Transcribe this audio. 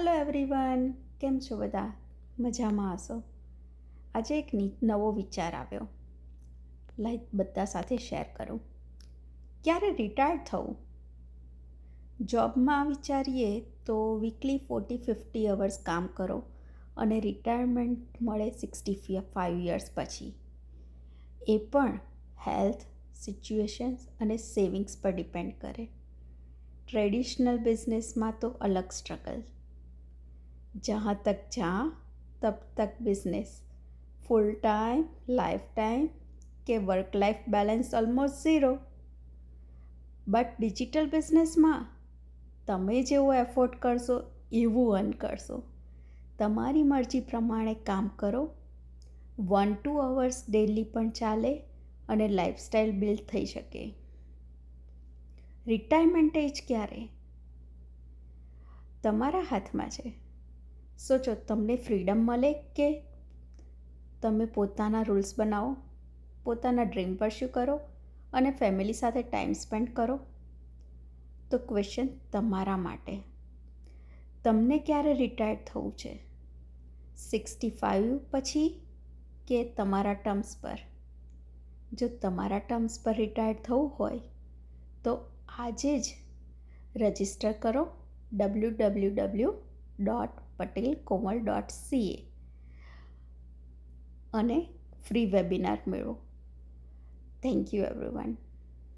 Hello everyone, કેમ છો બધા? મજામાં હશો? આજે એક નવો વિચાર આવ્યો, લાઈક બધા સાથે શેર કરું. ક્યારે રિટાયર્ડ થવું? જોબમાં વિચારીએ તો વીકલી 40-50 અવર્સ કામ કરો અને રિટાયરમેન્ટ મળે 65 યર્સ પછી. એ પણ હેલ્થ, સિચ્યુએશન્સ અને સેવિંગ્સ પર ડિપેન્ડ કરે. ट्रेडिशनल बिजनेस में तो अलग स्ट्रगल, जहाँ तक जहाँ तब तक business, full time, life time के वर्क लाइफ बैलेंस ऑलमोस्ट ઝીરો. બટ ડિજિટલ બિઝનેસમાં તમે જેવું એફોર્ડ કરશો એવું અર્ન કરશો. તમારી મરજી પ્રમાણે કામ કરો, 1-2 અવર્સ ડેલી પણ ચાલે અને લાઈફસ્ટાઈલ બિલ્ડ થઈ શકે. રિટાયરમેન્ટ એજ ક્યારે? તમારા હાથમાં છે. સોચો, તમને ફ્રીડમ મળે કે તમે પોતાના રૂલ્સ બનાવો, પોતાના ડ્રીમ પરસ્યુ કરો અને ફેમિલી સાથે ટાઈમ સ્પેન્ડ કરો? તો ક્વેશ્ચન તમારા માટે. તમને ક્યારે રિટાયર્ડ થવું છે? 65 પછી કે તમારા ટર્મ્સ પર? જો તમારા ટર્મ્સ પર રિટાયર્ડ થવું હોય તો આજે જ રજિસ્ટર કરો www.patelkomal.ca અને ફ્રી વેબિનાર મેળવો. Thank you everyone.